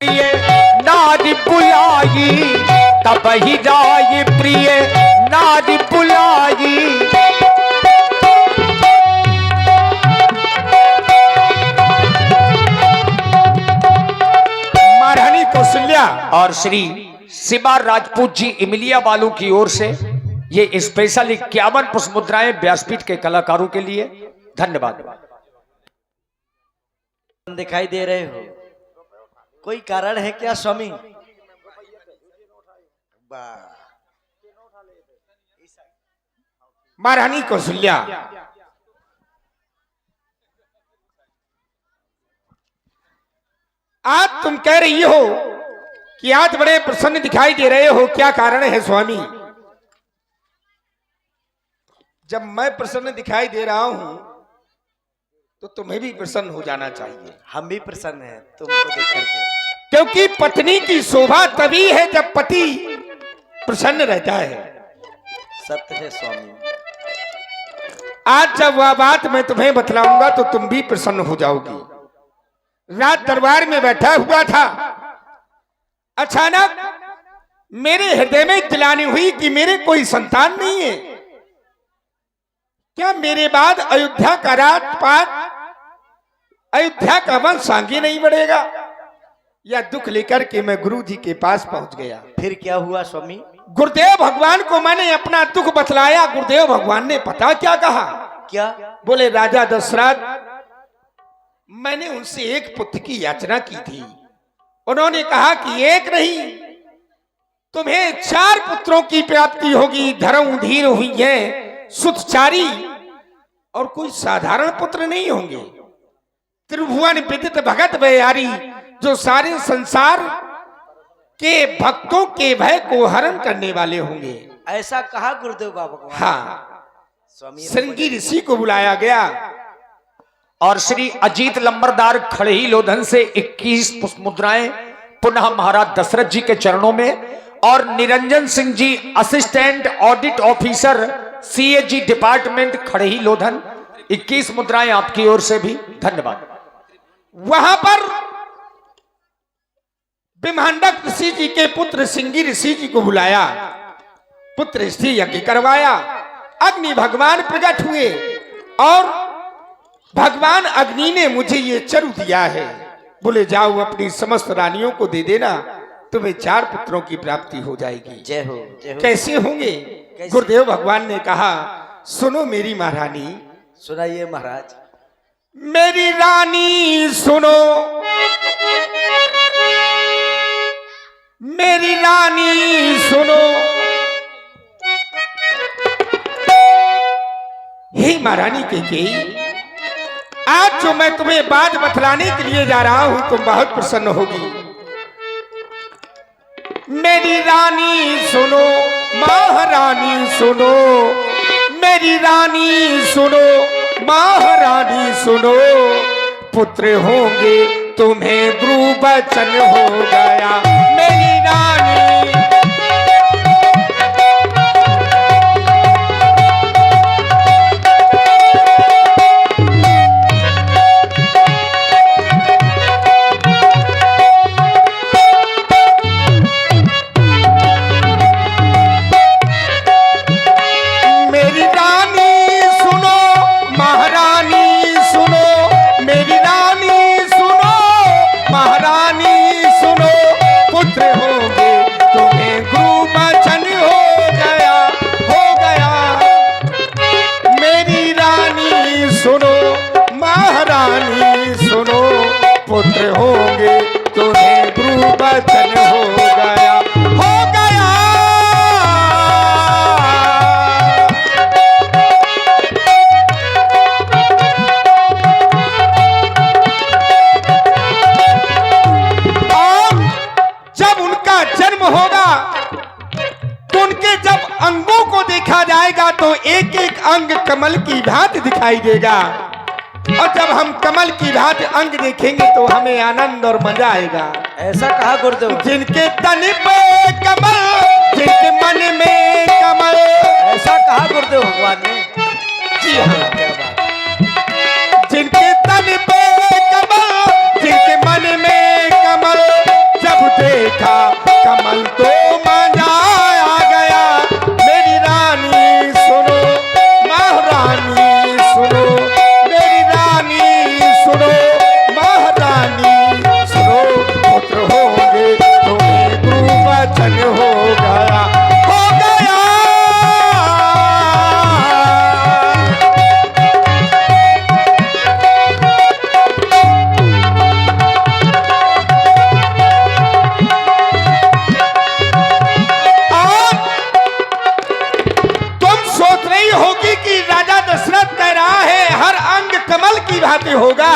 ये नारी बुलाई तब ही जाए प्रिय नारी बुलाई। महारानी कौशल्या और श्री शिवा राजपूत जी इमिलिया वालों की ओर से ये स्पेशल 51 पुष्प मुद्राएं व्यासपीठ के कलाकारों के लिए। धन्यवाद। दिखाई दे रहे हो, कोई कारण है क्या स्वामी? महारानी कौशल्या, आज तुम कह रही हो कि आज बड़े प्रसन्न दिखाई दे रहे हो, क्या कारण है स्वामी? जब मैं प्रसन्न दिखाई दे रहा हूं तो तुम्हें भी प्रसन्न हो जाना चाहिए। हम भी प्रसन्न हैं तुमको देख करके, क्योंकि पत्नी की शोभा तभी है जब पति प्रसन्न रहता है। सत्य है स्वामी। आज जब वह बात मैं तुम्हें बतलाऊंगा तो तुम भी प्रसन्न हो जाओगी। रात दरबार में बैठा हुआ था, अचानक मेरे हृदय में दिलानी हुई कि मेरे कोई संतान नहीं है। क्या मेरे बाद अयोध्या का राजपाट, अयोध्या का वंश आगे नहीं बढ़ेगा? या दुख लेकर के मैं गुरु जी के पास पहुंच गया। फिर क्या हुआ स्वामी? गुरुदेव भगवान को मैंने अपना दुख बतलाया। गुरुदेव भगवान ने पता क्या कहा? क्या बोले, राजा दशरथ, मैंने उनसे एक पुत्र की याचना की थी। उन्होंने कहा कि एक नहीं, तुम्हें 4 पुत्रों की प्राप्ति होगी। धर्म धीर हुई है, सुतचारी, और कोई साधारण पुत्र नहीं होंगे। त्रिभुवन विदित भगत भयारी, जो सारे संसार के भक्तों के भय को हरण करने वाले होंगे। ऐसा कहा गुरुदेव बाबा? हाँ, स्वामी श्रृंगी ऋषि को बुलाया गया और श्री अजीत लंबरदार खड़ही लोधन से 21 पुष्प मुद्राएं पुनः महाराज दशरथ जी के चरणों में, और Niranjan Singh ji assistant audit officer CAG department खड़ही लोधन, 21 मुद्राएं आपकी ओर से भी। धन्यवाद। वहां पर ब्रह्मांडक ऋषि जी के पुत्र सिंगी ऋषि जी को बुलाया, पुत्र स्त्री यज्ञ करवाया। अग्नि भगवान प्रकट हुए और भगवान अग्नि ने मुझे ये चरु दिया है। बोले, जाओ अपनी समस्त रानियों को दे देना, तुम्हें 4 पुत्रों की प्राप्ति हो जाएगी। जय हो, जय हो। कैसे होंगे? गुरुदेव भगवान ने कहा, सुनो मेरी महारानी। सुनाइए महाराज। मेरी रानी सुनो, मेरी रानी सुनो। हे महारानी कैकेयी, आज जो मैं तुम्हें बात बतलाने के लिए जा रहा हूं तुम बहुत प्रसन्न होगी। मेरी रानी सुनो, महारानी सुनो, मेरी रानी सुनो, महारानी सुनो। पुत्र होंगे तुम्हें गुरु वचन हो गया। मेरी रानी, पुत्र होंगे तुम्हें गुरु वचन हो गया, हो गया। और जब उनका जन्म होगा तो उनके जब अंगों को देखा जाएगा तो एक एक अंग कमल की भांति दिखाई देगा। और जब हम कमल की भांति अंग देखेंगे तो हमें आनंद और मजा आएगा। ऐसा कहा गुरुदेव। जिनके तन पे कमल, जिनके मन में कमल, ऐसा कहा गुरुदेव भगवान ने। जी हाँ, क्या बात। जिनके तन पे कमल, जिनके मन में कमल, कमल तो मजा आ गया। मेरी रानी सुनो, महारानी सुनो, मेरी रानी सुनो, महारानी सुनो, पुत्र होंगे तुम्हें गुरुवचन हो गया, हो गया। भांति होगा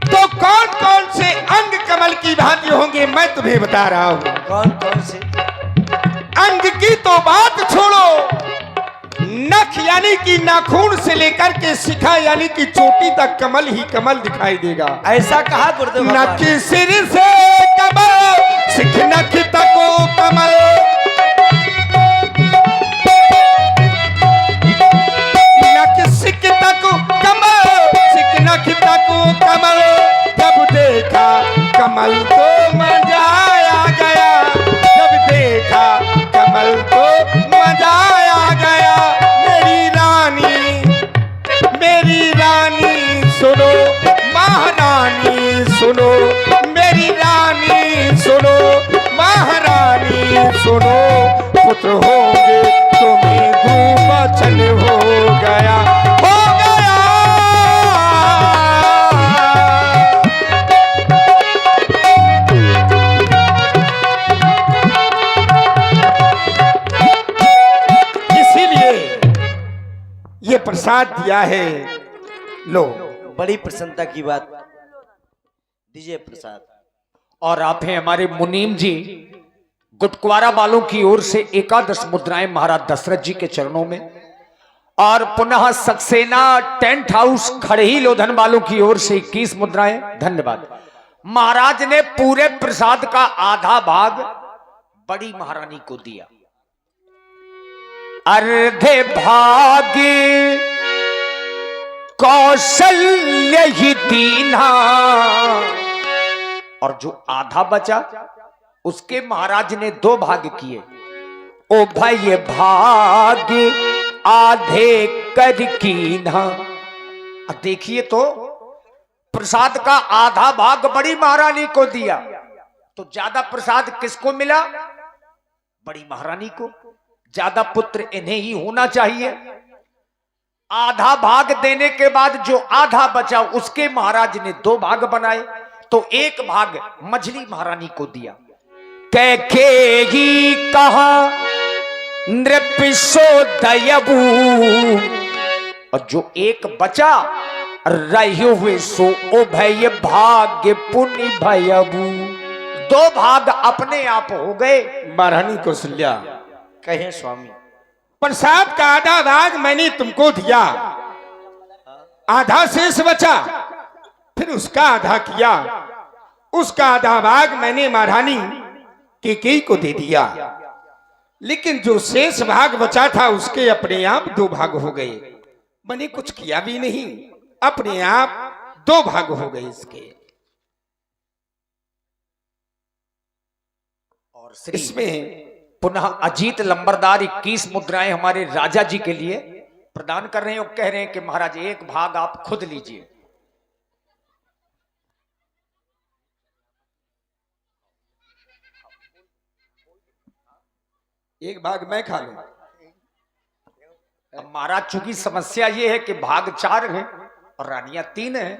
तो कौन कौन से अंग कमल की भांति होंगे मैं तुम्हें बता रहा हूं। कौन कौन से अंग की तो बात छोड़ो, नख यानी कि नाखून से लेकर के शिखा यानी कि चोटी तक कमल ही कमल दिखाई देगा। ऐसा कहा गुरुदेव। नख सिर से कमल, शिख नख तक कमल, कमल, जब देखा कमल तो मजा आ गया, जब देखा कमल तो मजा आ गया। मेरी रानी सुनो, महारानी सुनो, मेरी रानी सुनो, महारानी सुनो, पुत्र होंगे तुम्हें गुरुवचन हो गया, हो गया। ये प्रसाद दिया है, लो। बड़ी प्रसन्नता की बात, दीजिए प्रसाद। और आप हैं हमारे मुनीम जी, गुटकुआरा वालों की ओर से 11 मुद्राएं महाराज दशरथ जी के चरणों में, और पुनः सक्सेना टेंट हाउस खड़ही लोधन वालों की ओर से 21 मुद्राएं। धन्यवाद। महाराज ने पूरे प्रसाद का आधा भाग बड़ी महारानी को दिया, अर्धे भाग कौशल्य ही दीना, और जो आधा बचा उसके महाराज ने 2 भाग किए। ओ भय भाग आधे कर कीना। अब देखिए तो प्रसाद का आधा भाग बड़ी महारानी को दिया, तो ज्यादा प्रसाद किसको मिला? बड़ी महारानी को। ज्यादा पुत्र इन्हें ही होना चाहिए। आधा भाग देने के बाद जो आधा बचा उसके महाराज ने 2 भाग बनाए, तो 1 भाग मझली महारानी को दिया। कैके ही कहा नृपिशोदयबू, और जो 1 बचा रही हुए सो उभय भाग्य पुण्य भयबू। 2 भाग अपने आप हो गए। महारानी कौशल्या, कहें स्वामी। प्रसाद का आधा भाग मैंने तुमको दिया, आधा शेष बचा, फिर उसका आधा किया, उसका आधा भाग मैंने महारानी केकई को दे दिया, लेकिन जो शेष भाग बचा था उसके अपने आप 2 भाग हो गए। मैंने कुछ किया भी नहीं, अपने आप 2 भाग हो गए इसके। और इसमें पुनः अजीत लंबरदार 21 मुद्राएं हमारे राजा जी के लिए प्रदान कर रहे हैं और कह रहे हैं कि महाराज 1 भाग आप खुद लीजिए। एक भाग मैं खा लूं। अब महाराज चूंकि समस्या ये है कि भाग 4 है और रानियां 3 है।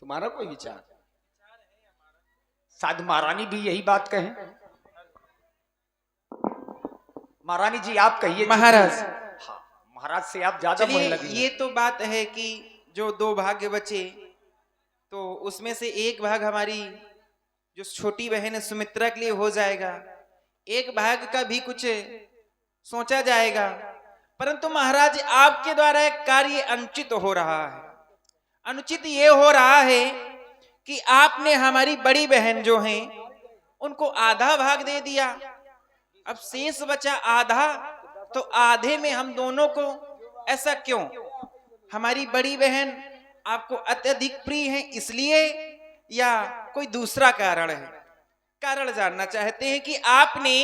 तुम्हारा कोई विचार? शायद महारानी भी यही बात कहें। महारानी जी आप कहिए। महाराज, हाँ, महाराज से आप ज्यादा बोलने लगे। ये तो बात है कि जो 2 भाग बचे तो उसमें से 1 भाग हमारी जो छोटी बहन है सुमित्रा के लिए हो जाएगा, 1 भाग का भी कुछ सोचा जाएगा। परंतु महाराज आपके द्वारा एक कार्य अनुचित हो रहा है। अनुचित ये हो रहा है कि आपने हमारी बड़ी बहन जो हैं उनको आधा भाग दे दिया, अब शेष बचा आधा, तो आधे में हम दोनों को ऐसा क्यों? हमारी बड़ी बहन आपको अत्यधिक प्रिय है इसलिए, या कोई दूसरा कारण है? कारण जानना चाहते हैं कि आपने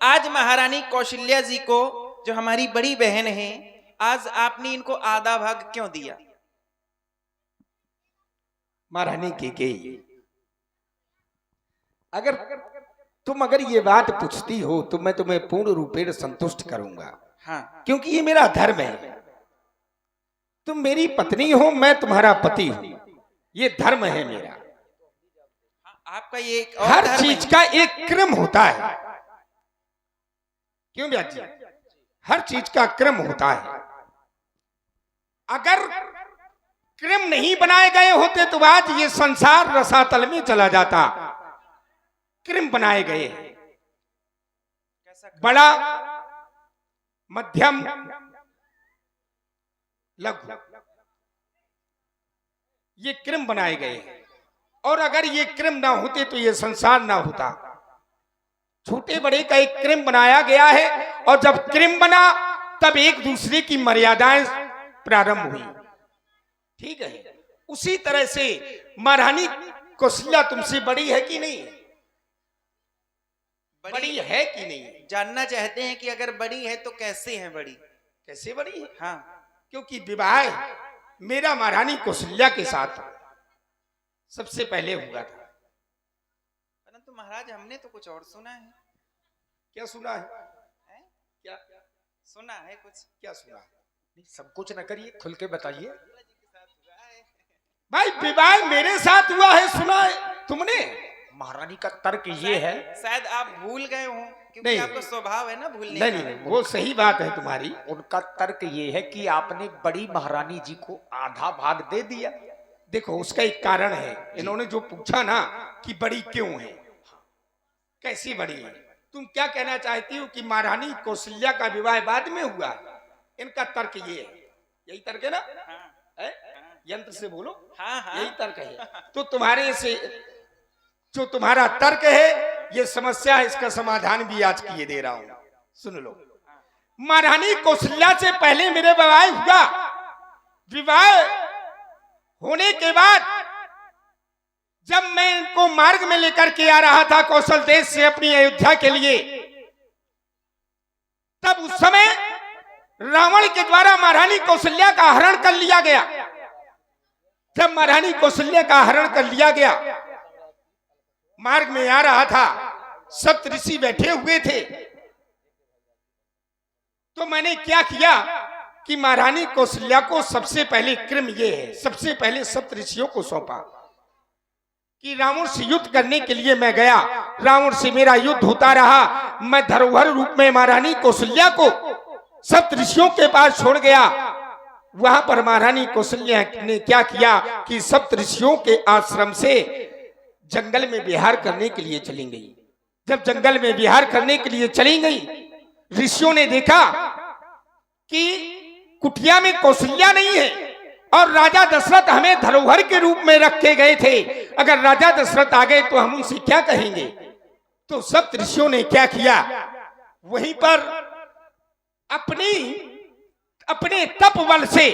आज महारानी कौशल्या जी को, जो हमारी बड़ी बहन है, आज आपने इनको आधा भाग क्यों दिया? महारानी केकई, अगर ये बात पूछती हो तो मैं तुम्हें पूर्ण रूपेण संतुष्ट करूंगा। हाँ, क्योंकि ये मेरा धर्म है। तुम मेरी पत्नी हो, मैं तुम्हारा पति हूं, ये धर्म है मेरा। आपका ये एक और हर धर्म चीज है। का एक क्रम होता है। क्यों ब्याज जी? हर चीज का क्रम होता है। अगर क्रम नहीं बनाए गए होते तो आज ये संसार रसातल में चला जाता। क्रम बनाए गए हैं, कैसा? बड़ा, मध्यम, लघु, ये क्रम बनाए गए हैं। और अगर ये क्रम ना होते तो ये संसार ना होता। छोटे बड़े का एक क्रम बनाया गया है, और जब क्रम बना तब एक दूसरे की मर्यादाएं प्रारंभ हुई। ठीक है, उसी तरह से महारानी कौशल्या तुमसे बड़ी है कि नहीं? बड़ी है कि नहीं? जानना चाहते हैं कि अगर बड़ी है तो कैसे है बड़ी? कैसे बड़ी है? हाँ, क्योंकि विवाह मेरा महारानी कौशल्या के साथ सबसे पहले हुआ था। परंतु महाराज हमने तो कुछ और सुना है। क्या सुना है? हैं? क्या सुना है कुछ? क्या सुना है? नहीं, सब कुछ न करिए, खुल के बताइए। भाई विवाह मेरे साथ हुआ है, सुना है तुमने? महारानी का तर्क ये है। शायद आप भूल गए हो, क्योंकि नहीं। आपका स्वभाव है ना भूलने नहीं का। नहीं, वो सही बात है तुम्हारी। उनका तर्क ये है कि आपने बड़ी महारानी जी को आधा भाग दे दिया। देखो, उसका एक कारण है। इन्होंने जो पूछा ना कि बड़ी क्यों है, कैसी बड़ी है, तुम क्या कहना चाहती हो कि महारानी कौशल्या का विवाह बाद में हुआ? इनका तर्क ये है। यही तर्क है ना? हाँ, है? यंत्र से बोलो। हाँ, हाँ। यही तर्क है। तो तुम्हारे से जो तुम्हारा तर्क है, ये समस्या है, इसका समाधान भी आज किए दे रहा हूं। सुन लो, महारानी कौशल्या से पहले मेरे विवाह हुआ। विवाह होने के बाद जब मैं इनको मार्ग में लेकर के आ रहा था कौशल देश से अपनी अयोध्या के लिए, तब उस समय रावण के द्वारा महारानी कौशल्या का हरण कर लिया गया। जब महारानी कौशल्या का हरण कर लिया गया, मार्ग में आ रहा था, सप्त ऋषि बैठे हुए थे, तो मैंने क्या किया कि महारानी कौशल्या को सबसे पहले क्रम ये है, सबसे पहले सप्त ऋषियों को सौंपा कि रावण से युद्ध करने के लिए मैं गया। रावण से मेरा युद्ध होता रहा। मैं धरोहर रूप में महारानी कौशल्या को सप्त ऋषियों के पास छोड़ गया। वहां पर महारानी कौशल्या ने क्या किया कि सप्त ऋषियों के आश्रम से जंगल में विहार करने के लिए चली गई। जब जंगल में विहार करने के लिए चली गई, ऋषियों ने देखा कि कुटिया में कौशल्या नहीं है और राजा दशरथ हमें धरोहर के रूप में रखे गए थे। अगर राजा दशरथ आ गए तो हम उनसे क्या कहेंगे? तो सप्त ऋषियों ने क्या किया, वहीं पर अपने तप बल से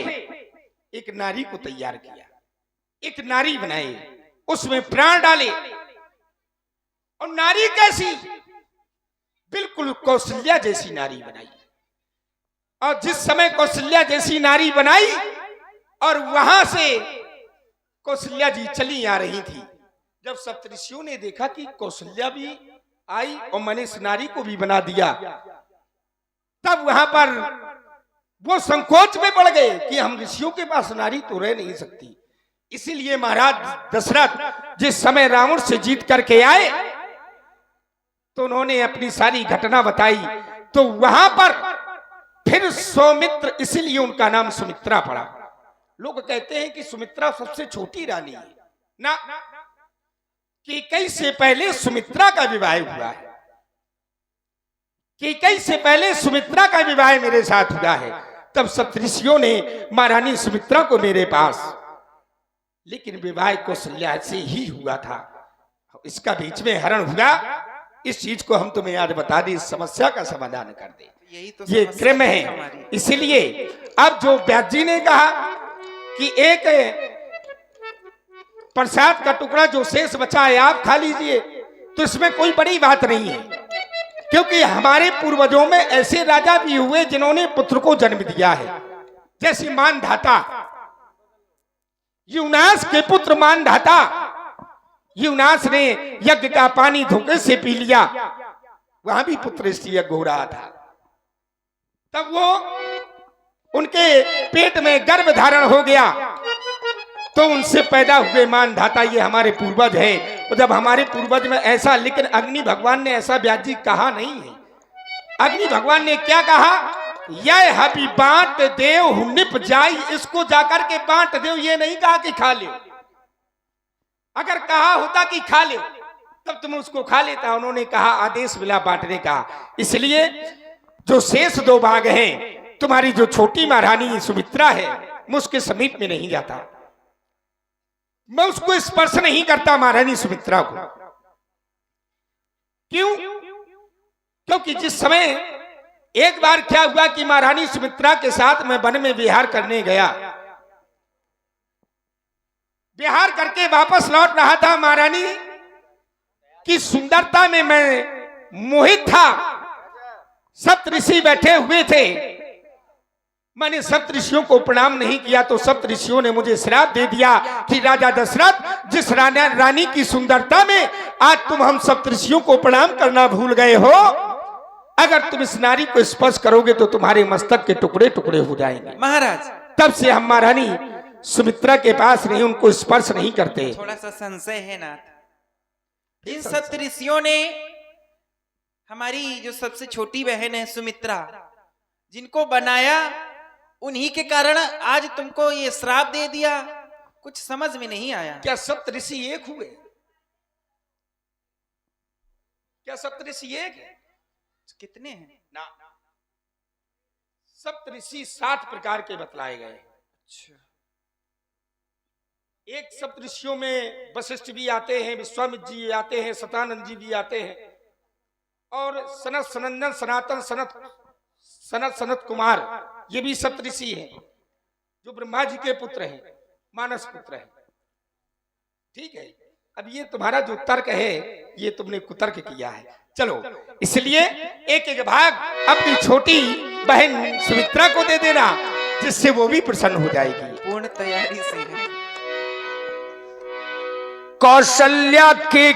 एक नारी को तैयार किया, एक नारी बनाई, उसमें प्राण डाले। और नारी कैसी? बिल्कुल कौशल्या जैसी नारी बनाई। और जिस समय कौशल्या जैसी नारी बनाई और वहां से कौशल्या जी चली आ रही थी, जब सप्तऋषियों ने देखा कि कौशल्या भी आई और मैंने इस नारी को भी बना दिया, तब वहां पर वो संकोच में पड़ गए कि हम ऋषियों के पास नारी तो रह नहीं सकती। इसीलिए महाराज दशरथ जिस समय रावण से जीत करके आए तो उन्होंने अपनी सारी घटना बताई। तो वहां पर फिर सौमित्र, इसीलिए उनका नाम सुमित्रा पड़ा। लोग कहते हैं कि सुमित्रा सबसे छोटी रानी है ना, कैकई से पहले सुमित्रा का विवाह हुआ है। कैकई से पहले सुमित्रा का विवाह मेरे साथ हुआ है। तब सप्तऋषियों ने महारानी सुमित्रा को मेरे पास, लेकिन विवाह कौशल्या से ही हुआ था। इसका बीच में हरण हुआ। इस चीज को हम तुम्हें आज बता दें, इस समस्या का समाधान कर दे। यही तो ये समस्या क्रम है। हमारी। इसीलिए अब जो व्यास जी ने कहा कि एक प्रसाद का टुकड़ा जो शेष बचा है आप खा लीजिए, तो इसमें कोई बड़ी बात नहीं है, क्योंकि हमारे पूर्वजों में ऐसे राजा भी हुए जिन्होंने पुत्र को जन्म दिया है, जैसे मानधाता, यूनास के पुत्र मानधाता। यूनास ने यज्ञ का पानी धोखे से पी लिया, वहां भी पुत्र यज्ञ हो रहा था, तब वो उनके पेट में गर्भ धारण हो गया, तो उनसे पैदा हुए मानधाता, ये हमारे पूर्वज है। और जब हमारे पूर्वज में ऐसा, लेकिन अग्नि भगवान ने ऐसा व्यास जी कहा नहीं है। अग्नि भगवान ने क्या कहा, यह हबी बांट देव निप जाई, इसको जाकर के बांट देव, ये नहीं कहा कि खा ले। अगर कहा होता कि खा ले तब तुम उसको खा लेता, उन्होंने कहा आदेश मिला बांटने का। इसलिए जो शेष 2 भाग हैं, तुम्हारी जो छोटी महारानी सुमित्रा है, मैं उसके समीप में नहीं जाता, मैं उसको स्पर्श नहीं करता महारानी सुमित्रा को। क्यों? क्योंकि जिस समय एक बार क्या हुआ कि महारानी सुमित्रा के साथ मैं वन में विहार करने गया, विहार करके वापस लौट रहा था, महारानी की सुंदरता में मैं मोहित था। सप्तऋषि बैठे हुए थे, मैंने सप्तऋषियों को प्रणाम नहीं किया तो सप्तऋषियों ने मुझे श्राप दे दिया कि राजा दशरथ, जिस रानी की सुंदरता में आज तुम हम सप्तऋषियों को प्रणाम करना भूल गए हो, अगर तुम इस नारी को स्पर्श करोगे तो तुम्हारे मस्तक के टुकड़े टुकड़े हो जाएंगे। महाराज, तब से हम महारानी सुमित्रा के पास नहीं, उनको स्पर्श नहीं करते। थोड़ा सा संशय है नाथ, इन सप्तऋषियों ने हमारी जो सबसे छोटी बहन है सुमित्रा, जिनको बनाया, उन्हीं के कारण आज तुमको ये श्राप दे दिया, कुछ समझ में नहीं आया। क्या सप्तऋषि एक हुए? क्या सप्तऋषि एक है? कितने हैं? ना, सप्तऋषि 7 प्रकार के बतलाए गए। अच्छा, एक सप्तऋषियों में वशिष्ठ भी आते हैं, विश्वामित्र जी आते हैं, सतानंद जी भी आते हैं, और सनत सनंदन सनातन सनत सनत कुमार, ये भी सप्तऋषि हैं, जो ब्रह्मा जी के पुत्र हैं, मानस पुत्र हैं। ठीक है, अब ये तुम्हारा जो तर्क है ये तुमने कुतर्क किया है। चलो, इसलिए एक एक भाग अपनी छोटी बहन सुमित्रा को दे देना, जिससे वो भी प्रसन्न हो जाएगी। पूर्ण तैयारी से है। कौशल्या के